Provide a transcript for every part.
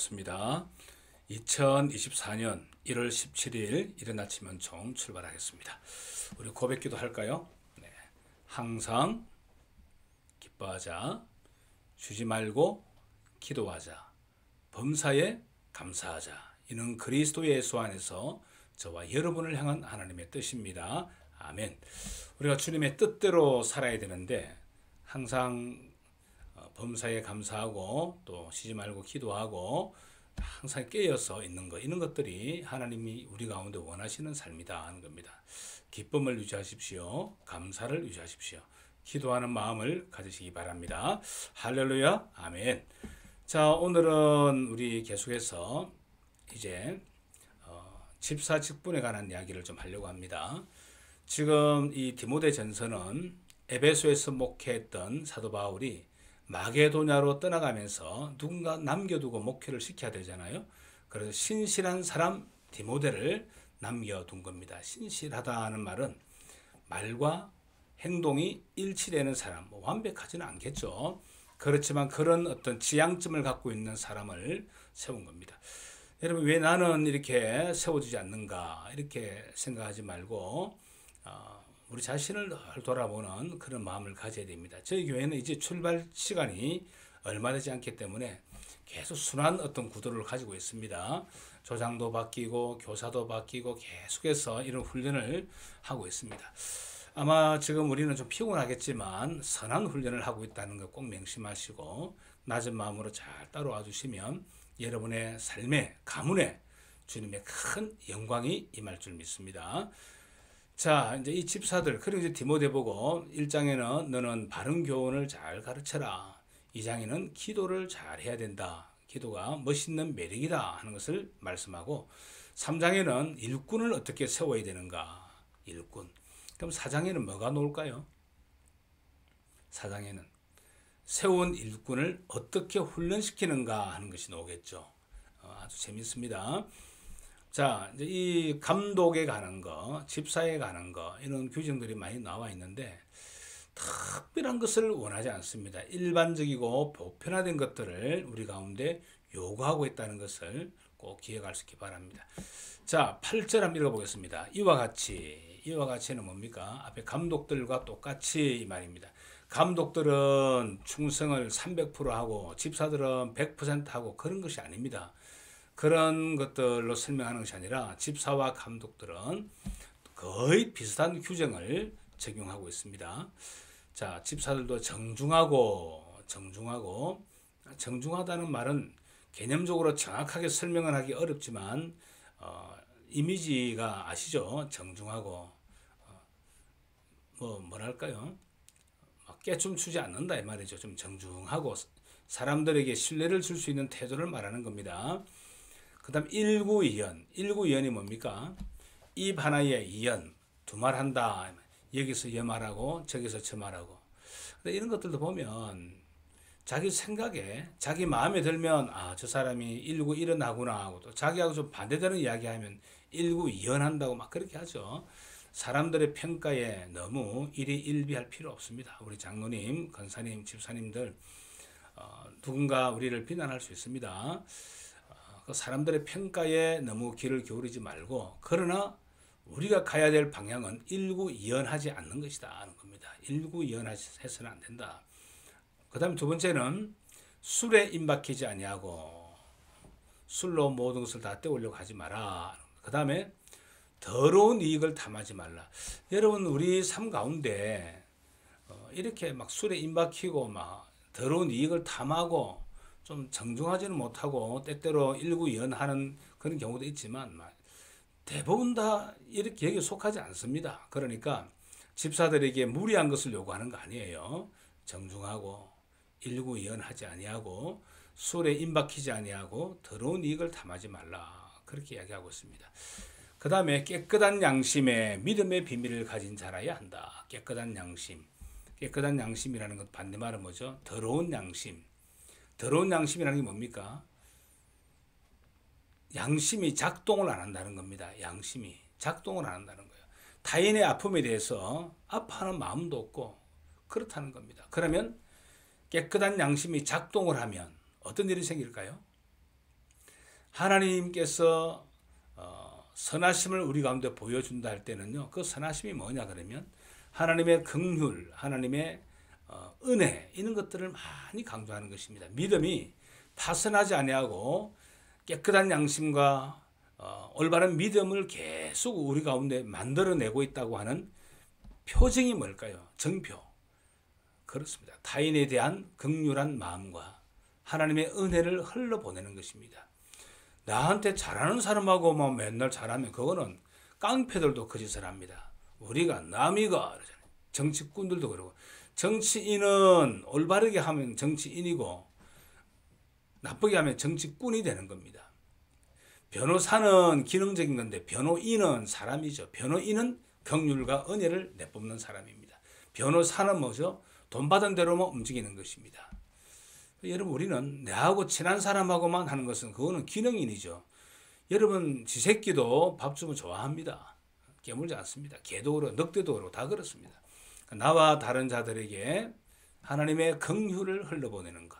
반갑습니다. 2024년 1월 17일 이른 아침 은총 출발하겠습니다. 우리 고백기도 할까요? 네. 항상 기뻐하자, 쉬지 말고 기도하자, 범사에 감사하자. 이는 그리스도 예수 안에서 저와 여러분을 향한 하나님의 뜻입니다. 아멘. 우리가 주님의 뜻대로 살아야 되는데 항상 범사에 감사하고 또 쉬지 말고 기도하고 항상 깨어서 있는 것, 이런 것들이 하나님이 우리 가운데 원하시는 삶이다 하는 겁니다. 기쁨을 유지하십시오. 감사를 유지하십시오. 기도하는 마음을 가지시기 바랍니다. 할렐루야. 아멘. 자, 오늘은 우리 계속해서 이제 집사 직분에 관한 이야기를 좀 하려고 합니다. 지금 이 디모데 전서는 에베소에서 목회했던 사도 바울이 마게도냐로 떠나가면서 누군가 남겨두고 목회를 시켜야 되잖아요. 그래서 신실한 사람 디모데를 남겨둔 겁니다. 신실하다는 말은 말과 행동이 일치되는 사람, 완벽하지는 않겠죠. 그렇지만 그런 어떤 지향점을 갖고 있는 사람을 세운 겁니다. 여러분, 왜 나는 이렇게 세워지지 않는가 이렇게 생각하지 말고 우리 자신을 돌아보는 그런 마음을 가져야 됩니다. 저희 교회는 이제 출발 시간이 얼마 되지 않기 때문에 계속 순환 어떤 구도를 가지고 있습니다. 조장도 바뀌고 교사도 바뀌고 계속해서 이런 훈련을 하고 있습니다. 아마 지금 우리는 좀 피곤하겠지만 선한 훈련을 하고 있다는 거 꼭 명심하시고 낮은 마음으로 잘 따라와 주시면 여러분의 삶의 가문에 주님의 큰 영광이 임할 줄 믿습니다. 자, 이제 이 집사들, 그리고 이제 디모데 보고 1장에는 너는 바른 교훈을 잘 가르쳐라. 2장에는 기도를 잘 해야 된다. 기도가 멋있는 매력이다 하는 것을 말씀하고 3장에는 일꾼을 어떻게 세워야 되는가. 일꾼. 그럼 4장에는 뭐가 나올까요? 4장에는 세운 일꾼을 어떻게 훈련시키는가 하는 것이 나오겠죠. 아주 재밌습니다. 자, 이제 이 감독에 관한 거, 집사에 관한 거, 이런 규정들이 많이 나와 있는데, 특별한 것을 원하지 않습니다. 일반적이고 보편화된 것들을 우리 가운데 요구하고 있다는 것을 꼭 기억할 수 있기 바랍니다. 자, 8절 한번 읽어보겠습니다. 이와 같이는 뭡니까? 앞에 감독들과 똑같이 이 말입니다. 감독들은 충성을 300% 하고, 집사들은 100% 하고, 그런 것이 아닙니다. 그런 것들로 설명하는 것이 아니라 집사와 감독들은 거의 비슷한 규정을 적용하고 있습니다. 자, 집사들도 정중하다는 말은 개념적으로 정확하게 설명을 하기 어렵지만 이미지가 아시죠? 정중하고 뭐랄까요? 깨춤추지 않는다 이 말이죠. 좀 정중하고 사람들에게 신뢰를 줄 수 있는 태도를 말하는 겁니다. 그 다음 일구이연이 뭡니까? 입 하나에 이연, 두 말 한다. 여기서 여 말하고 저기서 저 말하고. 근데 이런 것들도 보면 자기 생각에 자기 마음에 들면 저 사람이 일구일연하구나 하고, 또 자기하고 좀 반대되는 이야기하면 일구이연한다고 막 그렇게 하죠. 사람들의 평가에 너무 일희일비할 필요 없습니다. 우리 장로님, 권사님, 집사님들 누군가 우리를 비난할 수 있습니다. 사람들의 평가에 너무 귀를 기울이지 말고, 그러나 우리가 가야 될 방향은 일구이연하지 않는 것이다 하는 겁니다. 일구이연해서는 안 된다. 그 다음에 두 번째는 술에 임박히지 아니하고 술로 모든 것을 다 때우려고 하지 마라. 그 다음에 더러운 이익을 탐하지 말라. 여러분, 우리 삶 가운데 이렇게 막 술에 임박히고 막 더러운 이익을 탐하고 좀 정중하지는 못하고 때때로 일구이연하는 그런 경우도 있지만 대부분 다 이렇게 여기에 속하지 않습니다. 그러니까 집사들에게 무리한 것을 요구하는 거 아니에요. 정중하고 일구이연하지 아니하고 술에 임박히지 아니하고 더러운 이익을 탐하지 말라. 그렇게 이야기하고 있습니다. 그 다음에 깨끗한 양심에 믿음의 비밀을 가진 자라야 한다. 깨끗한 양심. 깨끗한 양심이라는 것 반대말은 뭐죠? 더러운 양심. 더러운 양심이라는 게 뭡니까? 양심이 작동을 안 한다는 겁니다. 양심이 작동을 안 한다는 거예요. 타인의 아픔에 대해서 아파하는 마음도 없고 그렇다는 겁니다. 그러면 깨끗한 양심이 작동을 하면 어떤 일이 생길까요? 하나님께서 선하심을 우리 가운데 보여준다 할 때는요, 그 선하심이 뭐냐 그러면 하나님의 긍휼, 하나님의 은혜, 이런 것들을 많이 강조하는 것입니다. 믿음이 파선하지 아니하고 깨끗한 양심과 올바른 믿음을 계속 우리 가운데 만들어내고 있다고 하는 표징이 뭘까요? 정표. 그렇습니다. 타인에 대한 긍휼한 마음과 하나님의 은혜를 흘러보내는 것입니다. 나한테 잘하는 사람하고 뭐 맨날 잘하면 그거는 깡패들도 그 짓을 합니다. 우리가 남이가 그러잖아요. 정치꾼들도 그러고, 정치인은 올바르게 하면 정치인이고 나쁘게 하면 정치꾼이 되는 겁니다. 변호사는 기능적인 건데 변호인은 사람이죠. 변호인은 긍휼과 은혜를 내뿜는 사람입니다. 변호사는 뭐죠? 돈 받은 대로만 움직이는 것입니다. 여러분, 우리는 내하고 친한 사람하고만 하는 것은 그거는 기능인이죠. 여러분, 지 새끼도 밥 주면 좋아합니다. 깨물지 않습니다. 개도 그렇고 늑대도 그렇고 다 그렇습니다. 나와 다른 자들에게 하나님의 긍휼을 흘려보내는 것,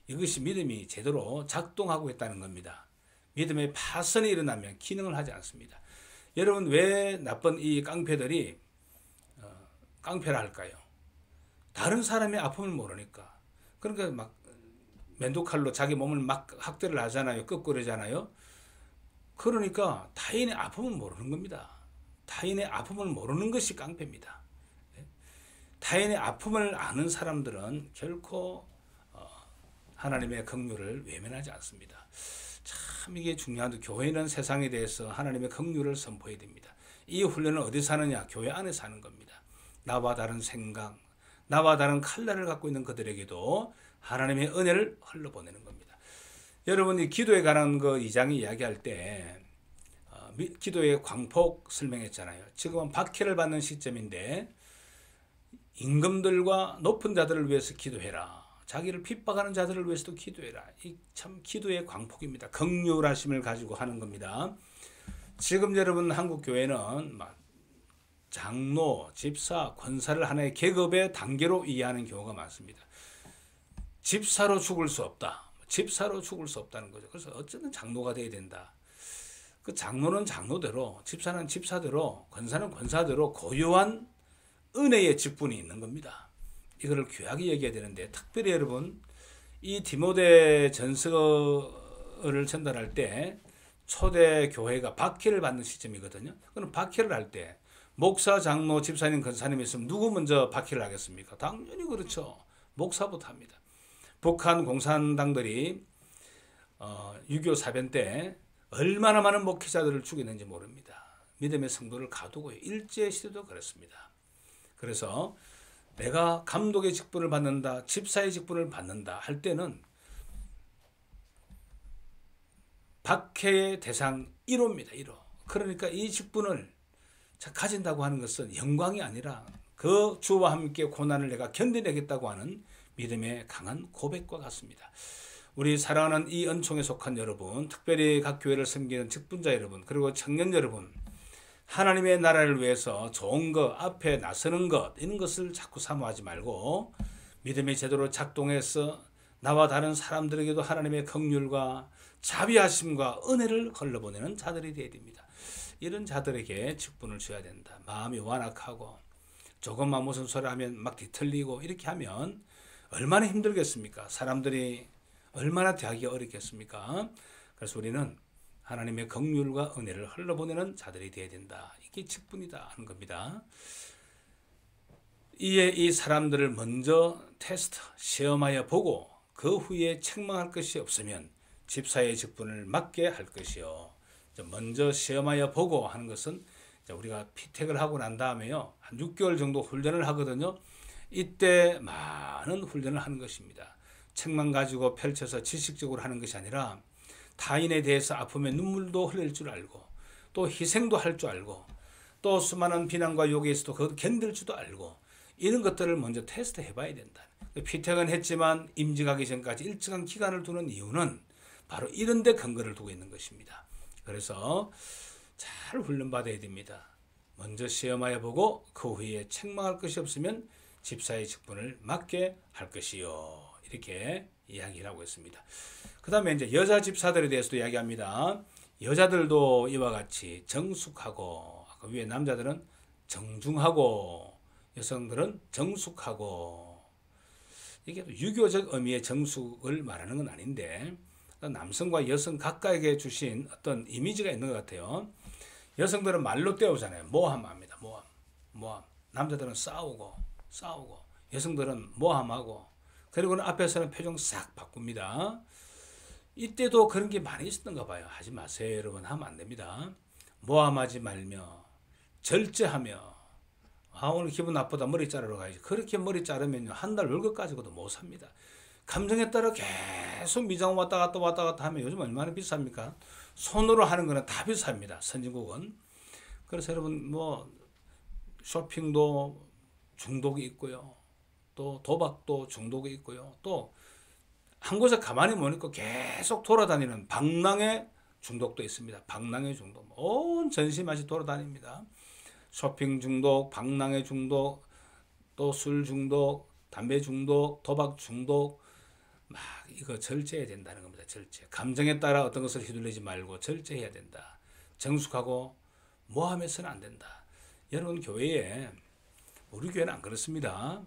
이것이 믿음이 제대로 작동하고 있다는 겁니다. 믿음의 파선이 일어나면 기능을 하지 않습니다. 여러분, 왜 나쁜 이 깡패들이 깡패라 할까요? 다른 사람의 아픔을 모르니까. 그러니까 막 맨도칼로 자기 몸을 막 학대를 하잖아요. 끄꾸러잖아요. 그러니까 타인의 아픔을 모르는 겁니다. 타인의 아픔을 모르는 것이 깡패입니다. 타인의 아픔을 아는 사람들은 결코 하나님의 긍휼을 외면하지 않습니다. 참 이게 중요한데, 교회는 세상에 대해서 하나님의 긍휼을 선포해야 됩니다. 이 훈련은 어디서 하느냐? 교회 안에서 하는 겁니다. 나와 다른 생각, 나와 다른 칼날을 갖고 있는 그들에게도 하나님의 은혜를 흘려보내는 겁니다. 여러분이 기도에 관한 그 2장이 이야기할 때 기도의 광폭 설명했잖아요. 지금은 박해를 받는 시점인데 임금들과 높은 자들을 위해서 기도해라. 자기를 핍박하는 자들을 위해서도 기도해라. 이 참 기도의 광폭입니다. 긍휼하심을 가지고 하는 겁니다. 지금 여러분 한국 교회는 장로, 집사, 권사를 하나의 계급의 단계로 이해하는 경우가 많습니다. 집사로 죽을 수 없다. 집사로 죽을 수 없다는 거죠. 그래서 어쨌든 장로가 돼야 된다. 그 장로는 장로대로, 집사는 집사대로, 권사는 권사대로 고유한 은혜의 직분이 있는 겁니다. 이거를 귀하게 여겨야 되는데, 특별히 여러분 이 디모데 전서를 전달할 때 초대 교회가 박해를 받는 시점이거든요. 그럼 박해를 할 때 목사, 장로, 집사님, 권사님 있으면 누구 먼저 박해를 하겠습니까? 당연히 그렇죠. 목사부터 합니다. 북한 공산당들이 6.25 사변 때 얼마나 많은 목회자들을 죽였는지 모릅니다. 믿음의 성도를 가두고요. 일제시대도 그렇습니다. 그래서 내가 감독의 직분을 받는다, 집사의 직분을 받는다 할 때는 박해의 대상 1호입니다. 1호. 그러니까 이 직분을 가진다고 하는 것은 영광이 아니라 그 주와 함께 고난을 내가 견뎌내겠다고 하는 믿음의 강한 고백과 같습니다. 우리 사랑하는 이 은총에 속한 여러분, 특별히 각 교회를 섬기는 직분자 여러분, 그리고 청년 여러분, 하나님의 나라를 위해서 좋은 것, 앞에 나서는 것, 이런 것을 자꾸 사모하지 말고 믿음이 제대로 작동해서 나와 다른 사람들에게도 하나님의 긍휼과 자비하심과 은혜를 흘려보내는 자들이 되어야 됩니다. 이런 자들에게 직분을 줘야 된다. 마음이 완악하고 조금만 무슨 소리 하면 막 뒤틀리고 이렇게 하면 얼마나 힘들겠습니까? 사람들이 얼마나 대하기 어렵겠습니까? 그래서 우리는 하나님의 긍휼과 은혜를 흘려보내는 자들이 되어야 된다. 이게 직분이다 하는 겁니다. 이에 이 사람들을 먼저 테스트, 시험하여 보고 그 후에 책망할 것이 없으면 집사의 직분을 맡게 할 것이요. 먼저 시험하여 보고 하는 것은 우리가 피택을 하고 난 다음에요, 한 6개월 정도 훈련을 하거든요. 이때 많은 훈련을 하는 것입니다. 책만 가지고 펼쳐서 지식적으로 하는 것이 아니라 타인에 대해서 아픔에 눈물도 흘릴 줄 알고 또 희생도 할 줄 알고 또 수많은 비난과 욕에서도 그것도 견딜 줄도 알고 이런 것들을 먼저 테스트 해봐야 된다. 피택은 했지만 임직하기 전까지 일정한 기간을 두는 이유는 바로 이런 데 근거를 두고 있는 것입니다. 그래서 잘 훈련받아야 됩니다. 먼저 시험하여 보고 그 후에 책망할 것이 없으면 집사의 직분을 맡게 할 것이요. 이렇게 이야기를 하고 있습니다. 그 그 다음에 이제 여자 집사들에 대해서도 이야기합니다. 여자들도 이와 같이 정숙하고, 아까 위에 남자들은 정중하고, 여성들은 정숙하고, 이게 유교적 의미의 정숙을 말하는 건 아닌데, 남성과 여성 각각에게 주신 어떤 이미지가 있는 것 같아요. 여성들은 말로 때우잖아요. 모함합니다. 모함. 남자들은 싸우고, 여성들은 모함하고, 그리고는 앞에서는 표정 싹 바꿉니다. 이때도 그런 게 많이 있었던가 봐요. 하지 마세요, 여러분. 하면 안 됩니다. 모함하지 말며, 절제하며, 오늘 기분 나쁘다, 머리 자르러 가야지. 그렇게 머리 자르면요, 한 달 월급 가지고도 못 삽니다. 감정에 따라 계속 미장 왔다 갔다 하면 요즘 얼마나 비쌉니까? 손으로 하는 거는 다 비쌉니다. 선진국은. 그래서 여러분, 쇼핑도 중독이 있고요. 또 도박도 중독이 있고요. 또 한 곳에 가만히 못 있고 계속 돌아다니는 방랑의 중독도 있습니다. 방랑의 중독. 온 전시마시 돌아다닙니다. 쇼핑 중독, 방랑의 중독, 또 술 중독, 담배 중독, 도박 중독. 막 이거 절제해야 된다는 겁니다. 절제. 감정에 따라 어떤 것을 휘둘리지 말고 절제해야 된다. 정숙하고 모함해서는 안 된다. 여러분, 교회에, 우리 교회는 안 그렇습니다.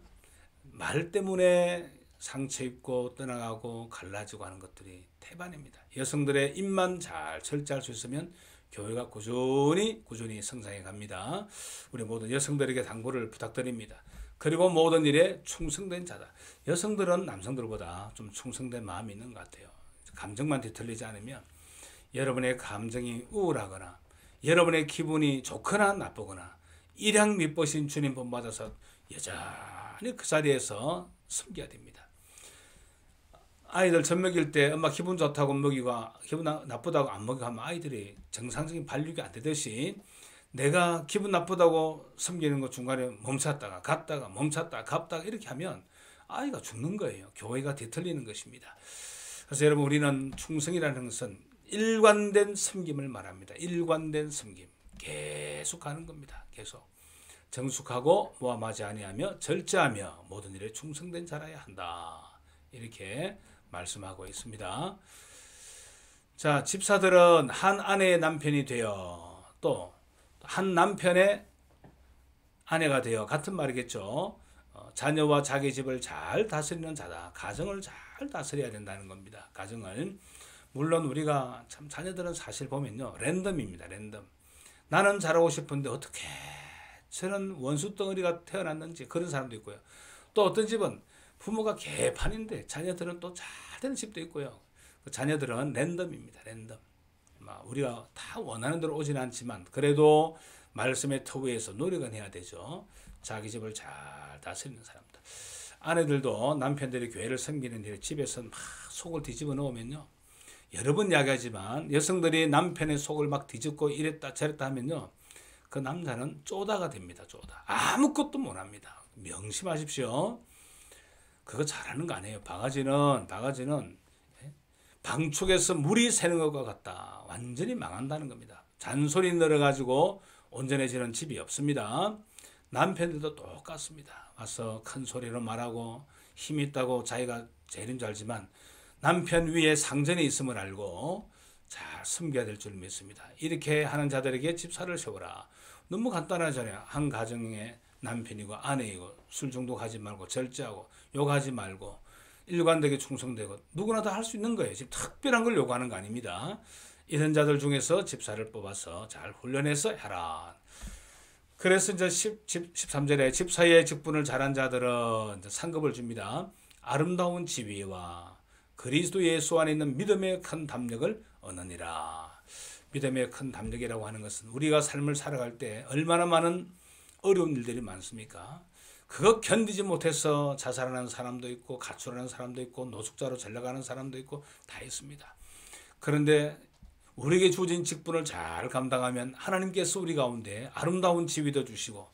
말 때문에 상처 입고 떠나가고 갈라지고 하는 것들이 태반입니다. 여성들의 입만 잘 절제할 수 있으면 교회가 꾸준히 성장해 갑니다. 우리 모든 여성들에게 당부를 부탁드립니다. 그리고 모든 일에 충성된 자다. 여성들은 남성들보다 좀 충성된 마음이 있는 것 같아요. 감정만 뒤틀리지 않으면 여러분의 감정이 우울하거나 여러분의 기분이 좋거나 나쁘거나 일양 밑보신 주님 본받아서 여전히 그 자리에서 섬겨야 됩니다. 아이들 젖 먹일 때 엄마 기분 좋다고 먹이고 기분 나쁘다고 안 먹이고 하면 아이들이 정상적인 발육이 안 되듯이 내가 기분 나쁘다고 섬기는 거 중간에 멈췄다가 갔다가 이렇게 하면 아이가 죽는 거예요. 교회가 뒤틀리는 것입니다. 그래서 여러분, 우리는 충성이라는 것은 일관된 섬김을 말합니다. 일관된 섬김. 계속 하는 겁니다. 계속. 정숙하고 모함하지 아니하며 절제하며 모든 일에 충성된 자라야 한다. 이렇게 말씀하고 있습니다. 자, 집사들은 한 아내의 남편이 되어 또 한 남편의 아내가 되어 같은 말이겠죠. 자녀와 자기 집을 잘 다스리는 자다. 가정을 잘 다스려야 된다는 겁니다. 가정을. 물론 우리가 참 자녀들은 사실 보면요, 랜덤입니다. 랜덤. 나는 잘하고 싶은데 어떻게 저런 원수 덩어리가 태어났는지 그런 사람도 있고요. 또 어떤 집은 부모가 개판인데 자녀들은 또 잘 되는 집도 있고요. 자녀들은 랜덤입니다. 랜덤. 우리가 다 원하는 대로 오지는 않지만 그래도 말씀의 터 위에서 노력은 해야 되죠. 자기 집을 잘 다스리는 사람들. 아내들도 남편들이 교회를 섬기는 일에 집에서 막 속을 뒤집어 놓으면요, 여러 번 이야기하지만 여성들이 남편의 속을 막 뒤집고 이랬다 저랬다 하면요, 그 남자는 쪼다가 됩니다. 쪼다. 아무것도 못합니다. 명심하십시오. 그거 잘하는 거 아니에요. 바가지는 방축에서 물이 새는 것과 같다. 완전히 망한다는 겁니다. 잔소리 늘어가지고 온전해지는 집이 없습니다. 남편들도 똑같습니다. 와서 큰 소리로 말하고 힘 있다고 자기가 제일인 줄 알지만 남편 위에 상전이 있음을 알고 잘 섬겨야 될 줄 믿습니다. 이렇게 하는 자들에게 집사를 세워라. 너무 간단하잖아요. 한 가정의 남편이고 아내이고 술 중독하지 말고 절제하고 욕하지 말고 일관되게 충성되고 누구나 다 할 수 있는 거예요. 지금 특별한 걸 요구하는 거 아닙니다. 이런 자들 중에서 집사를 뽑아서 잘 훈련해서 해라. 그래서 이제 13절에 집사의 직분을 잘한 자들은 이제 상급을 줍니다. 아름다운 지위와 그리스도 예수 안에 있는 믿음의 큰 담력을 얻느니라. 믿음의 큰 담력이라고 하는 것은 우리가 삶을 살아갈 때 얼마나 많은 어려운 일들이 많습니까? 그거 견디지 못해서 자살하는 사람도 있고 가출하는 사람도 있고 노숙자로 전락하는 사람도 있고 다 있습니다. 그런데 우리에게 주어진 직분을 잘 감당하면 하나님께서 우리 가운데 아름다운 지위도 주시고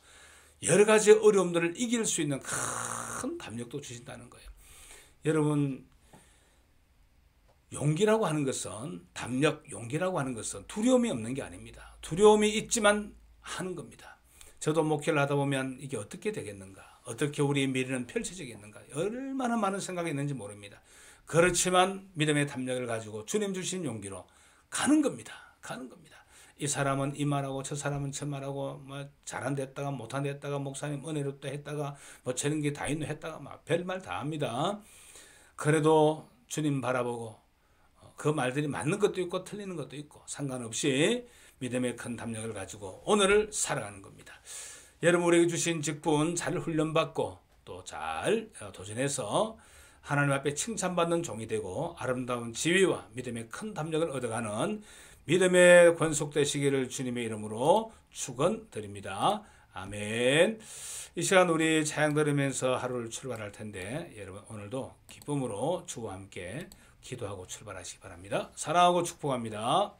여러 가지 어려움들을 이길 수 있는 큰 담력도 주신다는 거예요. 여러분, 용기라고 하는 것은 용기라고 하는 것은 두려움이 없는 게 아닙니다. 두려움이 있지만 하는 겁니다. 저도 목회를 하다 보면 이게 어떻게 되겠는가? 어떻게 우리의 미래는 펼쳐지겠는가? 얼마나 많은 생각이 있는지 모릅니다. 그렇지만 믿음의 담력을 가지고 주님 주신 용기로 가는 겁니다. 가는 겁니다. 이 사람은 이 말하고 저 사람은 저 말하고 뭐 잘한다 했다가 못한다 했다가 목사님 은혜롭다 했다가 뭐 저런 게 다 있노 했다가 막 별말 다 합니다. 그래도 주님 바라보고 그 말들이 맞는 것도 있고 틀리는 것도 있고 상관없이 믿음의 큰 담력을 가지고 오늘을 살아가는 겁니다. 여러분 우리에게 주신 직분 잘 훈련받고 또 잘 도전해서 하나님 앞에 칭찬받는 종이 되고 아름다운 지위와 믿음의 큰 담력을 얻어가는 믿음의 권속되시기를 주님의 이름으로 축원드립니다. 아멘. 이 시간 우리 찬양 들으면서 하루를 출발할 텐데 여러분 오늘도 기쁨으로 주와 함께 기도하고 출발하시기 바랍니다. 사랑하고 축복합니다.